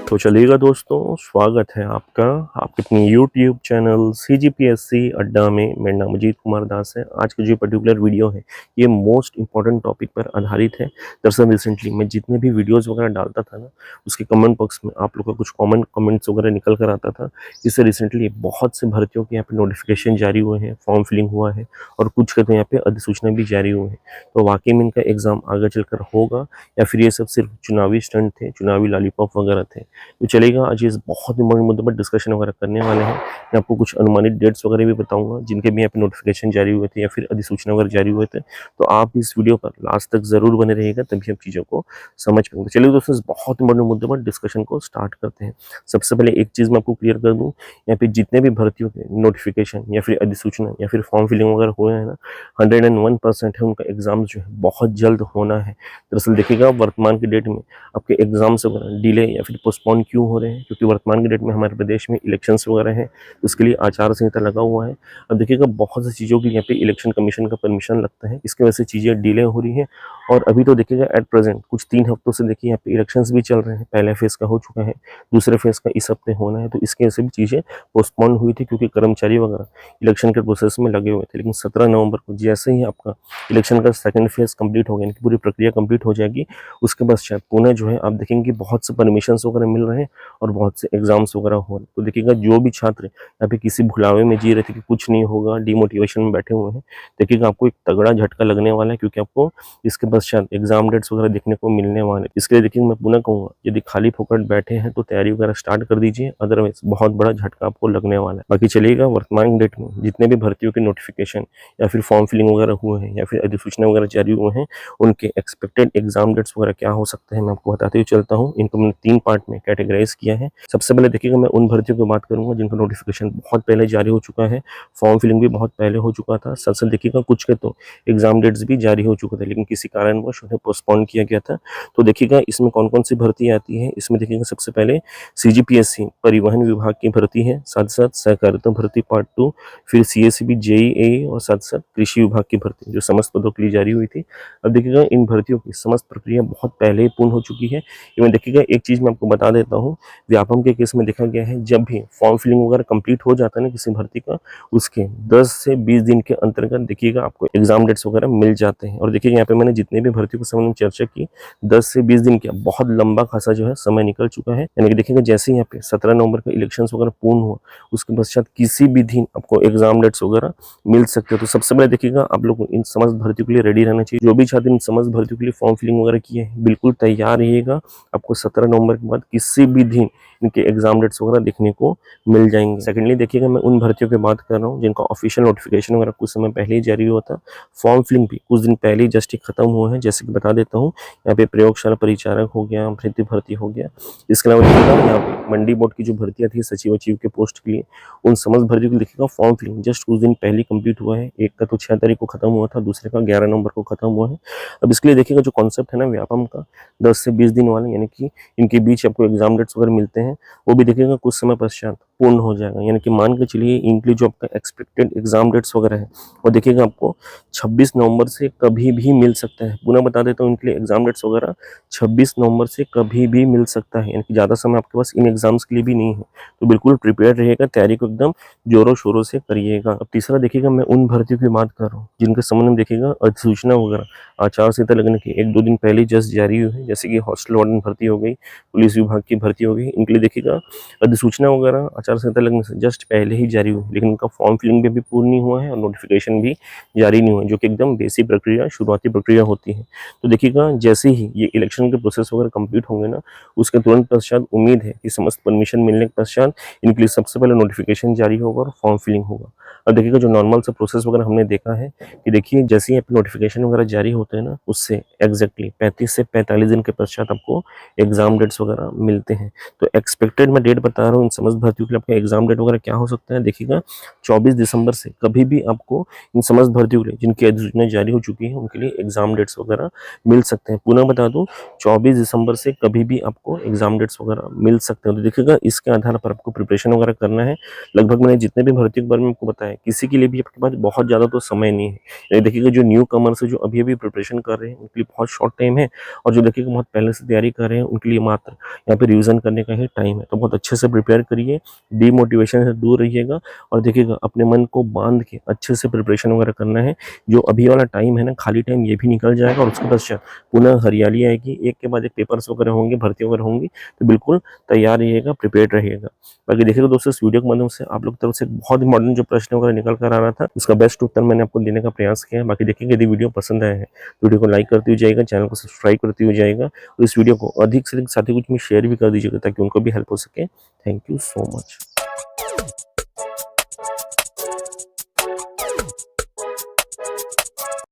तो चलिएगा दोस्तों, स्वागत है आपका आपके अपनी यूट्यूब चैनल सीजीपीएससी अड्डा में। मेरा नाम अजीत कुमार दास है। आज की जो पर्टिकुलर वीडियो है ये मोस्ट इंपॉर्टेंट टॉपिक पर आधारित है। दरअसल रिसेंटली मैं जितने भी वीडियोस वगैरह डालता था ना, उसके कमेंट बॉक्स में आप लोग का कुछ कॉमन कमेंट्स वगैरह निकल कर आता था। इससे रिसेंटली बहुत से भर्तियों के यहाँ पे नोटिफिकेशन जारी हुए हैं, फॉर्म फिलिंग हुआ है और कुछ के तो यहाँ पे अधिसूचना भी जारी हुए हैं। तो वाकई में इनका एग्जाम आगे चलकर होगा या फिर ये सब सिर्फ चुनावी स्टंट थे, चुनावी लॉलीपॉप वगैरह थे। तो चलेगा, आज इस बहुत इंपॉर्टेंट मुद्दे पर डिस्कशन वगैरह करने वाले हैं। मैं आपको कुछ अनुमानित डेट्स वगैरह भी बताऊंगा जिनके भी यहाँ पे नोटिफिकेशन जारी हुए थे या फिर अधिसूचना वगैरह जारी हुए थे। तो आप इस वीडियो पर लास्ट तक जरूर बने रहिएगा, तभी आप चीज़ों को समझ पाएंगे। चलिए दोस्तों, इस बहुत इंपॉर्टेंट मुद्दे पर डिस्कशन को स्टार्ट करते हैं। सबसे पहले एक चीज़ मैं आपको क्लियर कर दूँ, यहाँ पे जितने भी भर्तियों के नोटिफिकेशन या फिर अधिसूचना या फिर फॉर्म फिलिंग वगैरह हुए हैं ना, 101% है उनका एग्जाम जो है बहुत जल्द होना है। दरअसल देखिएगा, वर्तमान की डेट में आपके एग्जाम्स वगैरह डिले या फिर पोस्टपोन क्यों हो रहे हैं, क्योंकि वर्तमान की डेट में हमारे प्रदेश में इलेक्शंस वगैरह हैं, उसके लिए आचार संहिता लगा हुआ है। अब देखिएगा, बहुत सी चीज़ों की यहाँ पे इलेक्शन कमीशन का परमिशन लगता है, इसकी वजह से चीज़ें डिले हो रही हैं। और अभी तो देखिएगा एट प्रेजेंट कुछ 3 हफ्तों से देखिए यहाँ पे इलेक्शंस भी चल रहे हैं। पहले फेज़ का हो चुका है, दूसरे फेज़ का इस हफ्ते होना है। तो इसकी वजह से भी चीज़ें पोस्टपोन हुई थी, क्योंकि कर्मचारी वगैरह इलेक्शन के प्रोसेस में लगे हुए थे। लेकिन 17 नवंबर को जैसे ही आपका इलेक्शन का सेकंड फेज़ कंप्लीट हो गया, इनकी पूरी प्रक्रिया कंप्लीट हो जाएगी, उसके बाद शायद पुनः जो है आप देखेंगे कि बहुत से परमिशन वगैरह मिल रहे हैं और बहुत से एग्जाम्स वगैरह हो रहे हैं। तो देखिएगा, जो भी छात्र यहाँ पे किसी भुलावे में जी रहे थे कि कुछ नहीं होगा, डिमोटिवेशन में बैठे हुए हैं, देखिएगा आपको एक तगड़ा झटका लगने वाला है, क्योंकि आपको इसके बाद शायद एग्जाम डेट्स वगैरह देखने को मिलने वाले हैं। इसके लिए देखिए, मैं पुनः कहूँगा, यदि खाली फोकट बैठे हैं तो तैयारी वगैरह स्टार्ट कर दीजिए, अदरवाइज बहुत बड़ा झटका आपको लगने वाला है। बाकी चलिएगा, वर्तमान डेट में जितने भी भर्तियों के नोटिफिकेशन या फिर फॉर्म फिलिंग वगैरह हुए हैं या फिर अधिसूचना वगैरह जारी हुए हैं, उनके एक्सपेक्टेड एग्जाम डेट्स वगैरह क्या हो सकते हैं, मैं आपको बताते हुए चलता हूँ। इनको मैंने 3 पार्ट में कैटेगराइज किया है। सबसे पहले देखिएगा, मैं उन भर्तियों की बात करूंगा जिनका नोटिफिकेशन बहुत पहले जारी हो चुका है, फॉर्म फिलिंग भी बहुत पहले हो चुका था। साथ साथ देखिएगा, कुछ के तो एग्जाम डेट्स भी जारी हो चुके थे, लेकिन किसी कारणवश उन्हें पोस्टपोन किया गया था। तो देखिएगा, इसमें कौन कौन सी भर्ती आती है। इसमें देखिएगा, सबसे पहले सीजीपीएससी परिवहन विभाग की भर्ती है, साथ साथ सहकारिता भर्ती पार्ट 2, फिर सीएससीबी जेईई और साथ साथ कृषि विभाग की भर्ती जो समस्त पदों के लिए जारी हुई थी। अब देखिएगा, इन भर्तियों की समस्त प्रक्रिया बहुत पहले ही पूर्ण हो चुकी है। इवन देखिएगा, एक चीज़ मैं आपको बता देता हूँ, व्यापम के केस में देखा गया है, जब भी फॉर्म फिलिंग वगैरह कंप्लीट हो जाता है ना किसी भर्ती का, उसके 10 से 20 दिन के अंतर्गत देखिएगा आपको एग्जाम डेट्स वगैरह मिल जाते हैं। और देखिएगा, यहाँ पे मैंने जितने भी भर्तियों के संबंध में चर्चा की, 10 से 20 दिन का बहुत लंबा खासा जो है समय निकल चुका है। यानी कि देखिएगा, जैसे यहाँ पे 17 नवंबर का इलेक्शन वगैरह पूर्ण हुआ, उसके पश्चात किसी भी दिन आपको एग्जाम डेट्स वगैरह मिल सकते हैं। तो सबसे पहले देखिएगा, आप लोग इन समस्त भर्तियों के लिए रेडी रहना चाहिए। जो भी छात्र इन समस्त भर्तियों के लिए फॉर्म फिलिंग वगैरह किए हैं, बिल्कुल तैयार रहिएगा। आपको 17 नवंबर के बाद किसी भी दिन इनके एग्जाम डेट्स वगैरह देखने को मिल जाएंगे। सेकेंडली देखिएगा, मैं उन भर्तियों की बात कर रहा हूँ जिनका ऑफिशियल नोटिफिकेशन वगैरह कुछ समय पहले ही जारी हुआ था। फॉर्म फिलिंग भी कुछ दिन पहले ही जस्ट खत्म हुआ है। जैसे कि बता देता हूँ, यहाँ पे प्रयोगशाला परिचारक हो गया, भर्ती हो गया। इसके अलावा देखिएगा, यहाँ पे मंडी बोर्ड की जो भर्तियाँ थी सचिव अचिव के पोस्ट के लिए, उन समस्त भर्तियों को देखिएगा फॉर्म फिलिंग जस्ट कुछ दिन पहले कंप्लीट हुआ है। एक का तो 6 तारीख को खत्म हुआ था, दूसरे का 11 नवंबर को खत्म हुआ है। अब इसके लिए देखिएगा, जो कॉन्सेप्ट है ना व्यापम का, 10 से 20 दिन वाले, यानी कि इनके बीच आपको एग्जाम डेट्स वगैरह मिलते हैं, वो भी देखिएगा कुछ समय पश्चात पूर्ण हो जाएगा। यानी कि मान के चलिए, इनके लिए जो आपका एक्सपेक्टेड एग्जाम डेट्स वगैरह है, वो देखिएगा आपको 26 नवंबर से कभी भी मिल सकता है। पुनः बता देता हूँ, इनके लिए एग्जाम डेट्स वगैरह 26 नवंबर से कभी भी मिल सकता है। यानी कि ज़्यादा समय आपके पास इन एग्जाम्स के लिए भी नहीं है। तो बिल्कुल प्रिपेयर रहिएगा, तैयारी को एकदम जोरों शोरों से करिएगा। अब तीसरा देखिएगा, मैं उन भर्तियों की बात कर रहा हूँ जिनके संबंध में देखिएगा अधिसूचना वगैरह आचार संहिता लगने के 1-2 दिन पहले ही जस्ट जारी हुई है। जैसे कि हॉस्टल वार्डन भर्ती हो गई, पुलिस विभाग की भर्ती हो गई, इनके लिए देखिएगा अधिसूचना वगैरह आचार संहिता लगने से जस्ट पहले ही जारी हुई, लेकिन उनका फॉर्म फिलिंग भी अभी पूर्ण नहीं हुआ है और नोटिफिकेशन भी जारी नहीं हुआ है, जो कि एकदम बेसिक प्रक्रिया, शुरुआती प्रक्रिया होती है। तो देखिएगा, जैसे ही ये इलेक्शन के प्रोसेस वगैरह कंप्लीट होंगे ना, उसके तुरंत पश्चात उम्मीद है कि समस्त परमिशन मिलने के पश्चात इनके लिए सबसे पहले नोटिफिकेशन जारी होगा और फॉर्म फिलिंग होगा। अब देखिएगा, जो नॉर्मल सा प्रोसेस वगैरह हमने देखा है कि देखिए, जैसे ही आपके नोटिफिकेशन वगैरह जारी होते हैं ना, उससे एग्जैक्टली 35 से 45 दिन के पश्चात आपको एग्जाम डेट्स वगैरह मिलते हैं। तो एक्सपेक्टेड मैं डेट बता रहा हूँ इन समस्त भर्तियों के लिए बेसिकली आपका एग्जाम डेट वगैरह क्या हो सकता है देखिएगा, 24 दिसंबर से कभी भी आपको इन समस्त भर्तियों के लिए जिनकी अधिसूचना जारी हो चुकी है उनके लिए एग्जाम डेट्स वगैरह मिल सकते हैं। पुनः बता दूं, 24 दिसंबर से कभी भी आपको एग्जाम डेट्स वगैरह मिल सकते हैं। तो देखिएगा, इसके आधार पर आपको प्रिपरेशन वगैरह करना है। लगभग मैंने जितने भी भर्तियों के बारे में आपको बताया, किसी के लिए भी आपके पास बहुत ज़्यादा तो समय नहीं है। ये देखिएगा, जो न्यू कमर्स है, जो अभी अभी प्रिपरेशन कर रहे हैं, उनके लिए बहुत शॉर्ट टाइम है, और जो देखिएगा बहुत पहले से तैयारी कर रहे हैं उनके लिए मात्र यहाँ पे रिविजन करने का ही टाइम है। तो बहुत अच्छे से प्रिपेयर करिए, डीमोटिवेशन से दूर रहिएगा, और देखिएगा अपने मन को बांध के अच्छे से प्रिपरेशन वगैरह करना है। जो अभी वाला टाइम है ना, खाली टाइम, ये भी निकल जाएगा, और उसके पश्चात पुनः हरियाली आएगी, एक के बाद एक पेपर्स वगैरह होंगे, भर्ती वगैरह होंगी, तो बिल्कुल तैयार रहिएगा, प्रिपेयर्ड रहिएगा। बाकी देखिएगा दोस्तों, इस वीडियो के माध्यम से आप लोग की तरफ से बहुत इंपॉर्टेंट जो प्रश्न वगैरह निकल कर आ रहा था, उसका बेस्ट उत्तर मैंने आपको देने का प्रयास किया है। बाकी देखिएगा, यदि वीडियो पसंद आया है, वीडियो को लाइक करते हुए जाइएगा, चैनल को सब्सक्राइब करते हुए जाइएगा, और इस वीडियो को अधिक से अधिक साथी कुछ में शेयर भी कर दीजिएगा ताकि उनको भी हेल्प हो सके। Thank you so much.